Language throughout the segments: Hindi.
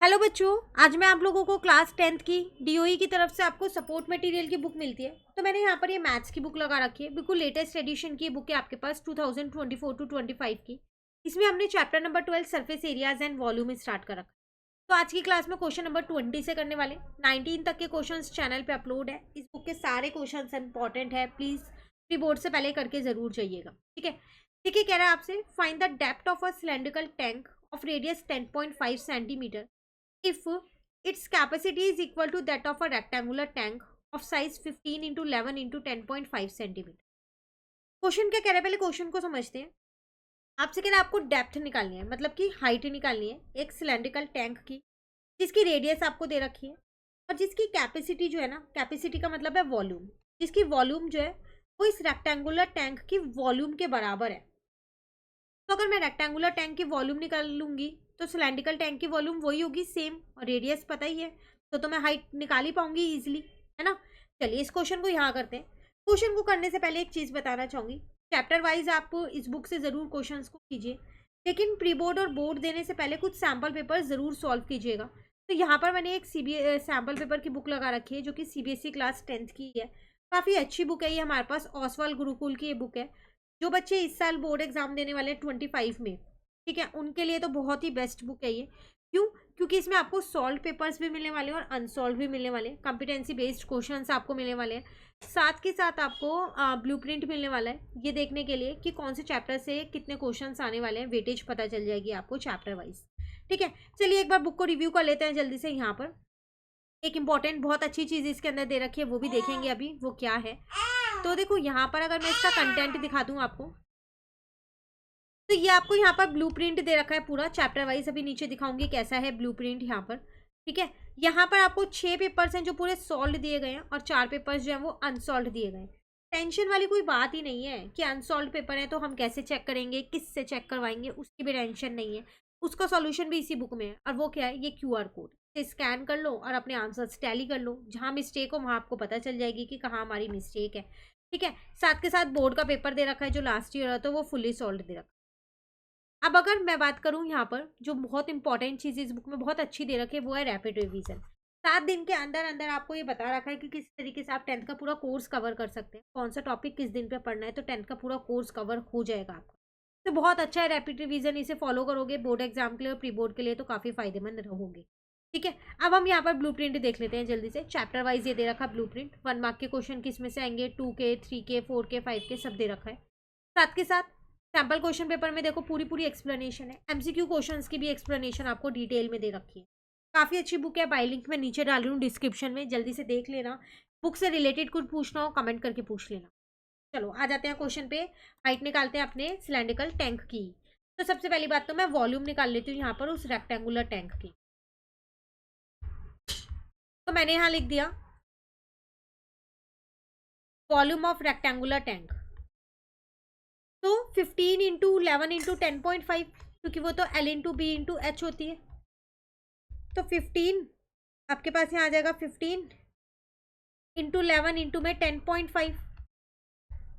हेलो बच्चों, आज मैं आप लोगों को क्लास 10th की डीओई की तरफ से आपको सपोर्ट मटेरियल की बुक मिलती है। तो मैंने यहाँ पर ये मैथ्स की बुक लगा रखी है। बिल्कुल लेटेस्ट एडिशन की बुक है आपके पास 2024 टू 25 की। इसमें हमने chapter number 12 surface areas and volume start कर रखा है। तो आज की क्लास में क्वेश्चन नंबर 20 से करने वाले 19 तक के क्वेश्चन चैनल पर अपलोड है। इस बुक के सारे क्वेश्चन इंपॉर्टेंट है, प्लीज प्री बोर्ड से पहले करके जरूर जाइएगा। ठीक है। देखिए, कह रहा है आपसे find the depth of a cylindrical tank of radius 10.5 centimetre if its capacity is equal to that of a rectangular tank of size 15 into 11 into 10.5 centimetre. Question क्या कह रहा है, पहले क्वेश्चन को समझते हैं। आपसे कह रहा है आपको डेप्थ निकालनी है, मतलब कि हाइट निकालनी है एक सिलेंड्रिकल टैंक की, जिसकी रेडियस आपको दे रखी है और जिसकी कैपेसिटी जो है ना, कैपेसिटी का मतलब है वॉल्यूम, जिसकी वॉल्यूम जो है वो इस रेक्टेंगुलर टैंक की वॉल्यूम के बराबर है। तो अगर मैं रेक्टेंगुलर टैंक की वॉल्यूम निकाल लूंगी तो सिलेंड्रिकल टैंक की वॉल्यूम वही होगी सेम, और रेडियस पता ही है, तो मैं हाइट निकाल ही पाऊंगी इजीली, है ना। चलिए इस क्वेश्चन को यहाँ करते हैं। क्वेश्चन को करने से पहले एक चीज़ बताना चाहूँगी, चैप्टर वाइज आप इस बुक से ज़रूर क्वेश्चन को कीजिए, लेकिन प्री बोर्ड और बोर्ड देने से पहले कुछ सैम्पल पेपर ज़रूर सॉल्व कीजिएगा। तो यहाँ पर मैंने एक सैम्पल पेपर की बुक लगा रखी है जो कि सीबीएसई क्लास 10th की है। काफ़ी अच्छी बुक है ये, हमारे पास ओसवाल गुरुकुल की ये बुक है। जो बच्चे इस साल बोर्ड एग्जाम देने वाले हैं 25 में, ठीक है, उनके लिए तो बहुत ही बेस्ट बुक है ये। क्यों? क्योंकि इसमें आपको सॉल्व पेपर्स भी मिलने वाले हैं और अनसॉल्व भी मिलने वाले हैं, कॉम्पिटेंसी बेस्ड क्वेश्चंस आपको मिलने वाले हैं। साथ के साथ आपको ब्लूप्रिंट मिलने वाला है, ये देखने के लिए कि कौन से चैप्टर से कितने क्वेश्चंस आने वाले हैं, वेटेज पता चल जाएगी आपको चैप्टर वाइज। ठीक है, चलिए एक बार बुक को रिव्यू कर लेते हैं जल्दी से। यहाँ पर एक इम्पॉर्टेंट बहुत अच्छी चीज़ इसके अंदर दे रखी है, वो भी देखेंगे अभी वो क्या है। तो देखो यहाँ पर अगर मैं इसका कंटेंट दिखा दूँ आपको, तो ये आपको यहाँ पर ब्लूप्रिंट दे रखा है पूरा चैप्टर वाइज, अभी नीचे दिखाऊंगी कैसा है ब्लूप्रिंट यहाँ पर। ठीक है, यहाँ पर आपको 6 पेपर्स हैं जो पूरे सॉल्व दिए गए हैं और 4 पेपर्स जो हैं वो अनसॉल्व दिए गए हैं। टेंशन वाली कोई बात ही नहीं है कि अनसॉल्व पेपर है तो हम कैसे चेक करेंगे, किससे चेक करवाएंगे, उसकी भी टेंशन नहीं है। उसका सॉल्यूशन भी इसी बुक में है, और वो क्या है, ये QR कोड से स्कैन कर लो और अपने आंसर्स टैली कर लो। जहाँ मिस्टेक हो वहाँ आपको पता चल जाएगी कि कहाँ हमारी मिस्टेक है। ठीक है, साथ के साथ बोर्ड का पेपर दे रखा है जो लास्ट ईयर है, तो वो फुली सॉल्व दे रखा है। अब अगर मैं बात करूं यहाँ पर, जो बहुत इंपॉर्टेंट चीज़ इस बुक में बहुत अच्छी दे रखी है वो है रैपिड रिवीजन। 7 दिन के अंदर अंदर आपको ये बता रखा है कि किस तरीके से आप 10th का पूरा कोर्स कवर कर सकते हैं, कौन सा टॉपिक किस दिन पे पढ़ना है, तो 10th का पूरा कोर्स कवर हो जाएगा आपका। तो बहुत अच्छा है रैपिड रिवीजन, इसे फॉलो करोगे बोर्ड एग्जाम के लिए और प्री बोर्ड के लिए तो काफ़ी फायदेमंद रहोगे। ठीक है, अब हम यहाँ पर ब्लू देख लेते हैं जल्दी से। चैप्टर वाइज ये दे रखा है ब्लू 1 मार्क के क्वेश्चन किसमें से आएंगे, 2 के, 3 के, 4 के, 5 के, सब दे रखा है। साथ के साथ सैम्पल क्वेश्चन पेपर में देखो पूरी पूरी एक्सप्लेनेशन है, एमसीक्यू क्वेश्चंस की भी एक्सप्लेनेशन आपको डिटेल में दे रखी है। काफ़ी अच्छी बुक है, बाय लिंक में नीचे डाल रही हूँ डिस्क्रिप्शन में, जल्दी से देख लेना। बुक से रिलेटेड कुछ पूछना हो कमेंट करके पूछ लेना। चलो आ जाते हैं क्वेश्चन पे। हाइट निकालते हैं अपने सिलेंड्रिकल टैंक की। तो सबसे पहली बात तो मैं वॉल्यूम निकाल लेती हूँ यहाँ पर उस रेक्टेंगुलर टैंक की। तो मैंने यहाँ लिख दिया वॉल्यूम ऑफ रेक्टेंगुलर टैंक, तो 15 इंटू 11 इंटू 10.5, क्योंकि वो तो L into B into H होती है। तो 15 आपके पास यहाँ आ जाएगा, 15 इंटू 11 इंटू में 10.5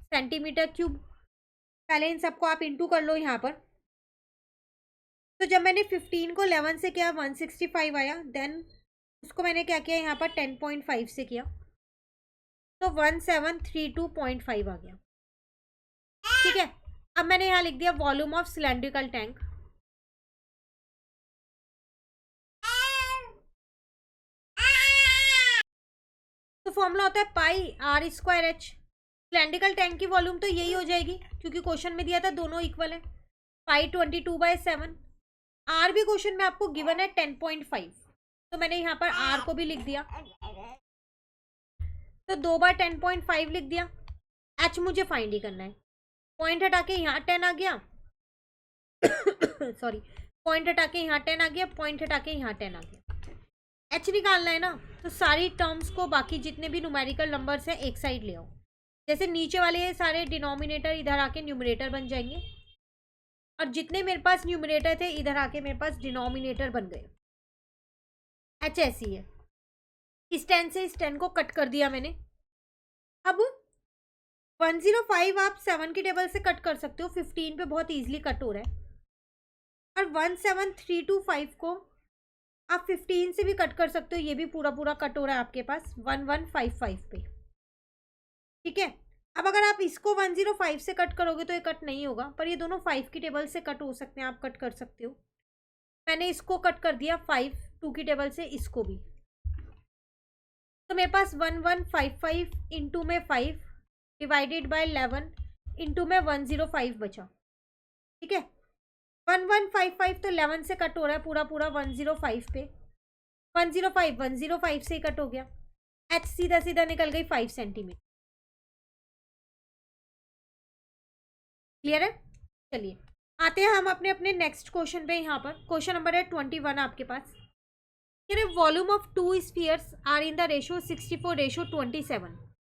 सेंटीमीटर क्यूब। पहले इन सबको आप इंटू कर लो यहाँ पर। तो जब मैंने 15 को 11 से किया 165 आया, देन उसको मैंने क्या किया यहाँ पर 10.5 से किया, तो 1732.5 आ गया। ठीक है, अब मैंने यहाँ लिख दिया वॉल्यूम ऑफ सिलेंड्रिकल टैंक। तो फॉर्मूला होता है pi r square h. Cylindrical tank की वॉल्यूम तो यही हो जाएगी क्योंकि क्वेश्चन में दिया था दोनों इक्वल है, पाई 22/7। आर भी क्वेश्चन में आपको गिवन है 10.5, तो मैंने यहाँ पर आर को भी लिख दिया, तो 2 बार 10.5 लिख दिया। एच मुझे फाइंड ही करना है, पॉइंट हटा के यहाँ 10 आ गया सॉरी, पॉइंट हटा के यहाँ 10 आ गया, पॉइंट हटा के यहाँ 10 आ गया। एच निकालना है ना, तो सारी टर्म्स को, बाकी जितने भी न्यूमेरिकल नंबर्स हैं एक साइड ले आओ। जैसे नीचे वाले सारे डिनोमिनेटर इधर आके न्यूमरेटर बन जाएंगे, और जितने मेरे पास न्यूमरेटर थे इधर आके मेरे पास डिनोमिनेटर बन गए। एच ऐसी है, इस 10 से इस 10 को कट कर दिया मैंने। अब 105 आप 7 की टेबल से कट कर सकते हो, 15 पे बहुत ईजिली कट हो रहा है। और 17325 को आप 15 से भी कट कर सकते हो, ये भी पूरा पूरा कट हो रहा है आपके पास 1155 पे। ठीक है, अब अगर आप इसको 105 से कट करोगे तो ये कट नहीं होगा, पर ये दोनों 5 की टेबल से कट हो सकते हैं, आप कट कर सकते हो। मैंने इसको कट कर दिया 5 2 की टेबल से, इसको भी। तो मेरे पास 1155 इंटू में 5 डिवाइडेड बाय 11 इंटू में 105 बचा। ठीक है, 1155 तो 11 से कट हो रहा है पूरा पूरा 105 पे, 105 से ही कट हो गया। एच सीधा सीधा निकल गई 5 सेंटीमीटर। क्लियर है? चलिए आते हैं हम अपने अपने नेक्स्ट क्वेश्चन पे। यहाँ पर क्वेश्चन नंबर है 21 आपके पास। Volume of 2 spheres are in the ratio 64:27।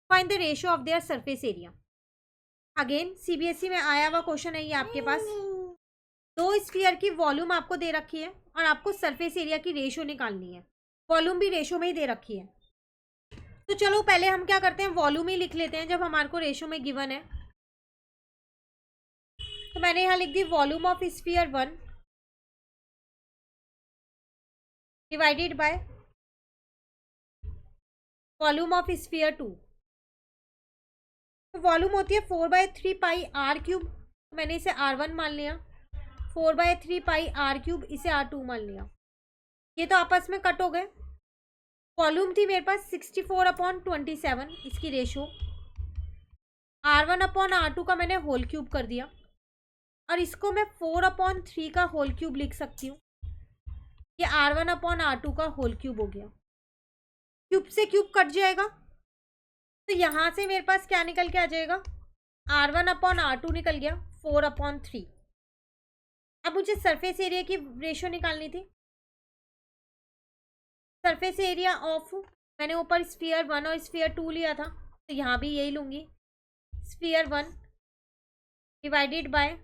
Find the ratio of their surface area. Again CBSE में आया हुआ क्वेश्चन है ये आपके पास। 2 स्फीयर की वॉल्यूम आपको दे रखी है और आपको सरफेस एरिया की रेशियो निकालनी है। वॉल्यूम भी रेशियो में ही दे रखी है। तो चलो पहले हम क्या करते हैं, वॉल्यूम ही लिख लेते हैं जब हमारे को रेशियो में गिवन है। तो मैंने यहाँ लिख the volume of sphere 1 divided by volume of sphere 2। तो वॉल्यूम होती है 4/3 पाई आर क्यूब, तो मैंने इसे R1 मान लिया। 4/3 पाई आर क्यूब, इसे R2 मान लिया। ये तो आपस में कट हो गए। वॉल्यूम थी मेरे पास 64/27, इसकी रेशियो। R1/R2 का मैंने होल क्यूब कर दिया, और इसको मैं 4/3 का होल क्यूब लिख सकती हूँ। ये R1/R2 का होल क्यूब हो गया। क्यूब से क्यूब कट जाएगा, तो यहाँ से मेरे पास क्या निकल के आ जाएगा, R1/R2 निकल गया 4/3। अब मुझे सरफेस एरिया की रेशियो निकालनी थी। सरफेस एरिया ऑफ, मैंने ऊपर स्फीयर 1 और स्फीयर 2 लिया था, तो यहाँ भी यही लूँगी। Sphere 1 divided by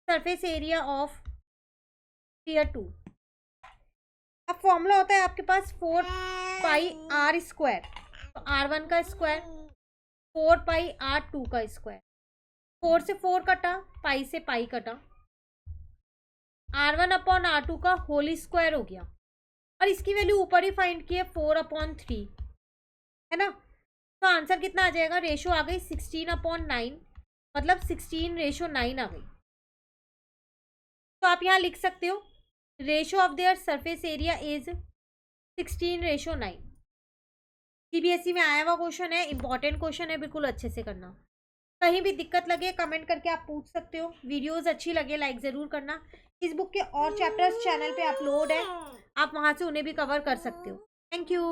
surface area of sphere 2। अब फॉर्मूला होता है आपके पास 4 पाई आर स्क्वायर, तो R1 का स्क्वायर 4 पाई R2 का स्क्वायर। 4 से 4 कटा, पाई से पाई कटा, R1/R2 का होल स्क्वायर हो गया। और इसकी वैल्यू ऊपर ही फाइंड की है 4/3, है ना। तो आंसर कितना आ जाएगा, रेशियो आ गई 16/9, मतलब 16:9 आ गई। तो आप यहाँ लिख सकते हो ratio of their surface area is 16:9। CBSE में आया हुआ क्वेश्चन है, इंपॉर्टेंट क्वेश्चन है, बिल्कुल अच्छे से करना। कहीं भी दिक्कत लगे कमेंट करके आप पूछ सकते हो। वीडियोस अच्छी लगे लाइक ज़रूर करना। इस बुक के और चैप्टर्स चैनल पे अपलोड है, आप वहाँ से उन्हें भी कवर कर सकते हो। Thank you.